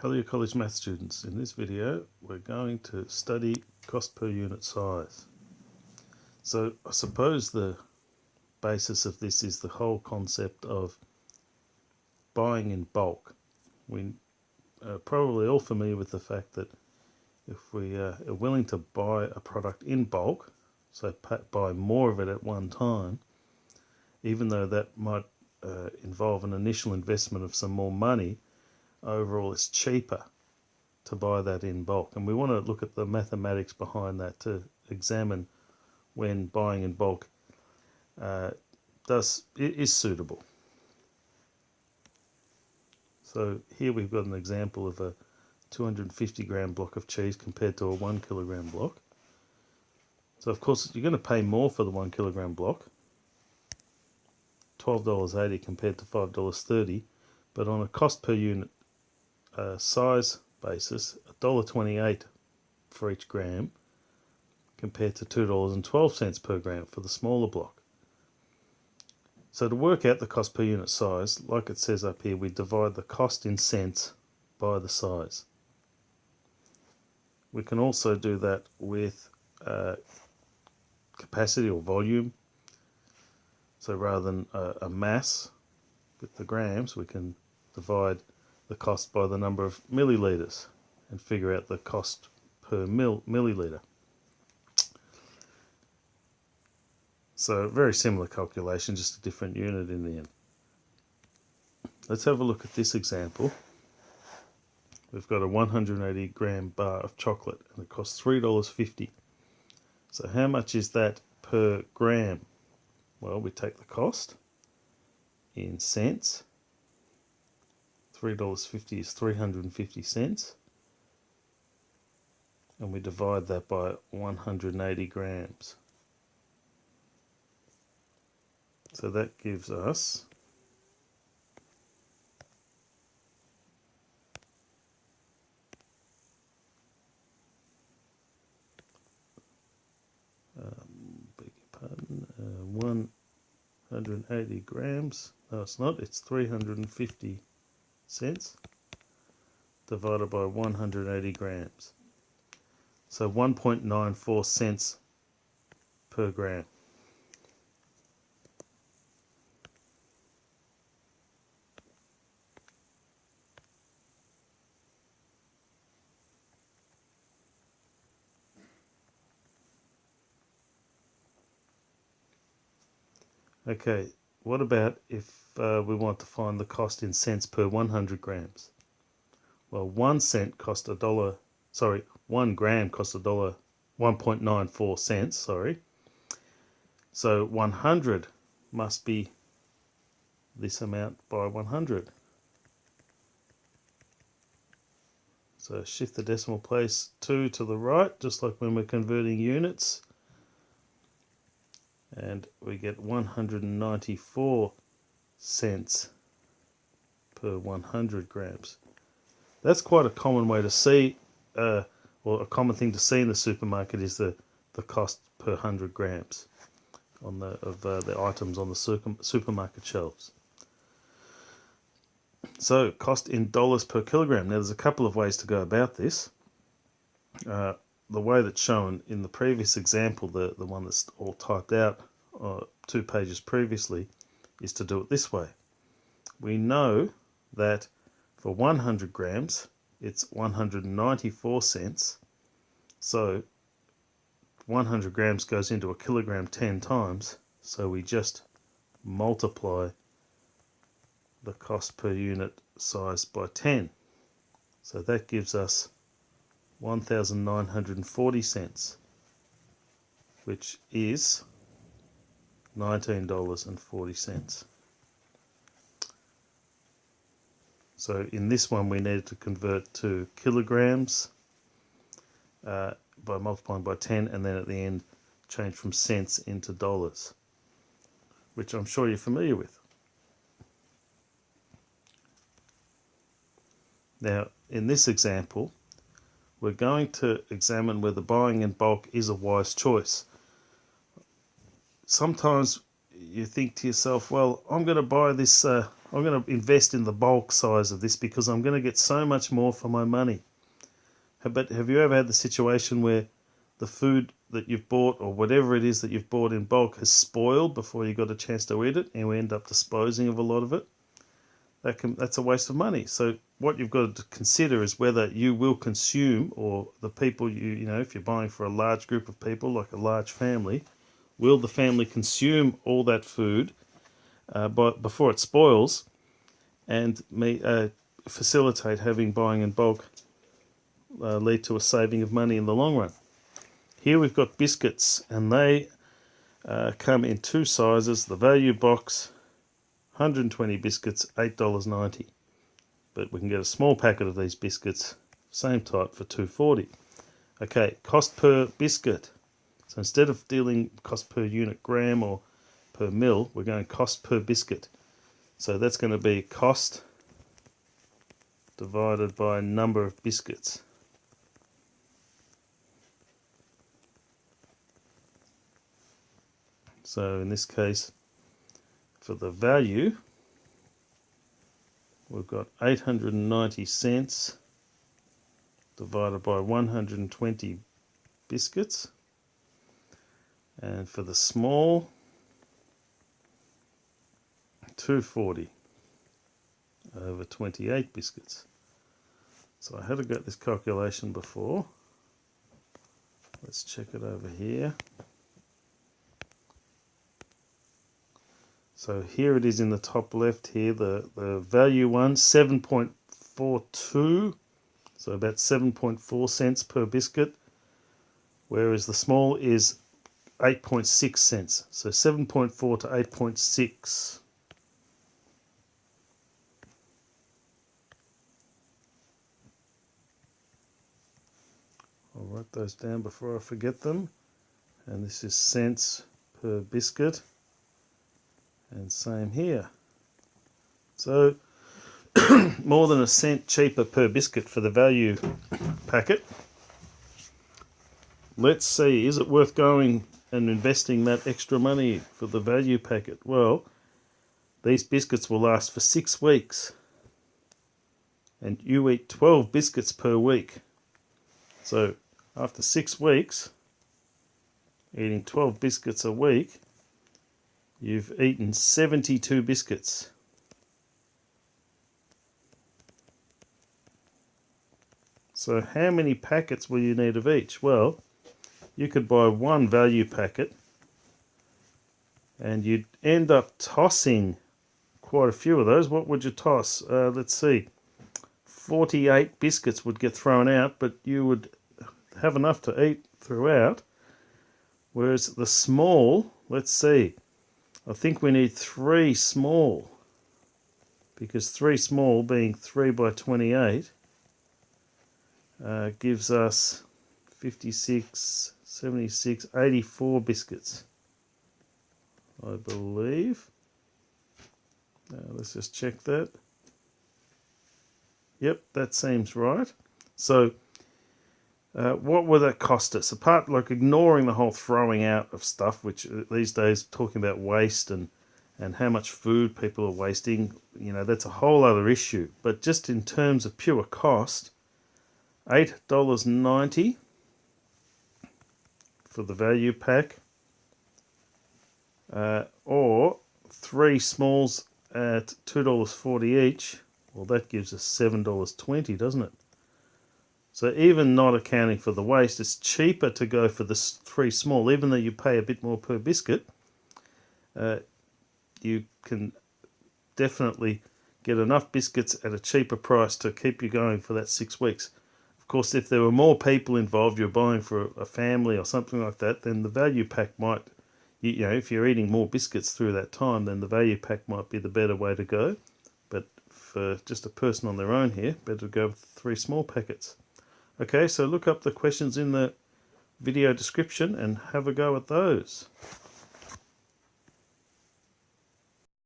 Hello college math students. In this video we're going to study cost per unit size. So I suppose the basis of this is the whole concept of buying in bulk. We are probably all familiar with the fact that if we are willing to buy a product in bulk, so buy more of it at one time, even though that might involve an initial investment of some more money, overall it's cheaper to buy that in bulk. And we want to look at the mathematics behind that to examine when buying in bulk is suitable. So here we've got an example of a 250 gram block of cheese compared to a 1 kilogram block. So of course you're going to pay more for the 1 kilogram block, $12.80 compared to $5.30, but on a cost per unit size basis, $1.28 for each gram compared to $2.12 per gram for the smaller block. So to work out the cost per unit size, like it says up here, we divide the cost in cents by the size. We can also do that with capacity or volume. So rather than a mass with the grams, we can divide the cost by the number of milliliters and figure out the cost per milliliter. So very similar calculation, just a different unit in the end. Let's have a look at this example. We've got a 180 gram bar of chocolate and it costs $3.50. So how much is that per gram? Well, we take the cost in cents. $3.50 is 350 cents. And we divide that by 180 grams. So that gives us beg your pardon, 180 grams. No, it's not. It's 350 cents divided by 180 grams. So 1.94 cents per gram. Okay, what about if we want to find the cost in cents per 100 grams? Well, 1 cent cost $1. Sorry, 1 gram costs $1. 1.94 cents. Sorry. So 100 must be this amount by 100. So shift the decimal place 2 to the right, just like when we're converting units. And we get 194 cents per 100 grams. That's quite a common way to see, or a common thing to see in the supermarket is the cost per 100 grams of the items on the supermarket shelves. So cost in dollars per kilogram. Now there's a couple of ways to go about this. The way that's shown in the previous example, the one that's all typed out 2 pages previously, is to do it this way. We know that for 100 grams it's 194 cents. So 100 grams goes into a kilogram 10 times. So we just multiply the cost per unit size by 10. So that gives us 1,940 cents, which is $19.40. So in this one we needed to convert to kilograms by multiplying by 10, and then at the end change from cents into dollars, which I'm sure you're familiar with. Now in this example we're going to examine whether buying in bulk is a wise choice. Sometimes you think to yourself, well, I'm going to buy this I'm going to invest in the bulk size of this because I'm going to get so much more for my money. But have you ever had the situation where the food that you've bought or whatever it is that you've bought in bulk has spoiled before you got a chance to eat it, and we end up disposing of a lot of it? That's a waste of money. So what you've got to consider is whether you will consume, or the people you know, if you're buying for a large group of people, like a large family, will the family consume all that food before it spoils, and facilitate having buying in bulk lead to a saving of money in the long run. Here we've got biscuits, and they come in two sizes. The value box, 120 biscuits, $8.90. But we can get a small packet of these biscuits, same type, for $2.40. Okay, cost per biscuit. So instead of dealing cost per unit gram or per mil, we're going cost per biscuit. So that's going to be cost divided by number of biscuits. So in this case, for the value, we've got 890 cents divided by 120 biscuits. And for the small, $2.40 over 28 biscuits. So I had got this calculation before. Let's check it over here. So here it is in the top left here, the value one, 7.42, so about 7.4 cents per biscuit, whereas the small is 8.6 cents, so 7.4 to 8.6. I'll write those down before I forget them, and this is cents per biscuit. And same here. So more than a cent cheaper per biscuit for the value packet. Let's see, is it worth going and investing that extra money for the value packet? Well, these biscuits will last for 6 weeks. And you eat 12 biscuits per week. So after 6 weeks, eating 12 biscuits a week, you've eaten 72 biscuits. So how many packets will you need of each? Well, you could buy one value packet and you'd end up tossing quite a few of those. What would you toss? Let's see. 48 biscuits would get thrown out, but you would have enough to eat throughout. Whereas the small, let's see, I think we need 3 small, because 3 small being 3 by 28 gives us 56, 76, 84 biscuits, I believe. Let's just check that. Yep, that seems right. So what would that cost us? Apart, like, ignoring the whole throwing out of stuff, which these days, talking about waste and how much food people are wasting, you know, that's a whole other issue. But just in terms of pure cost, $8.90 for the value pack, or 3 smalls at $2.40 each. Well, that gives us $7.20, doesn't it? So even not accounting for the waste, it's cheaper to go for the 3 small, even though you pay a bit more per biscuit. You can definitely get enough biscuits at a cheaper price to keep you going for that 6 weeks. Of course, if there were more people involved, you're buying for a family or something like that, then the value pack might, you know, if you're eating more biscuits through that time, then the value pack might be the better way to go. But for just a person on their own here, better to go with 3 small packets. Okay, so look up the questions in the video description and have a go at those.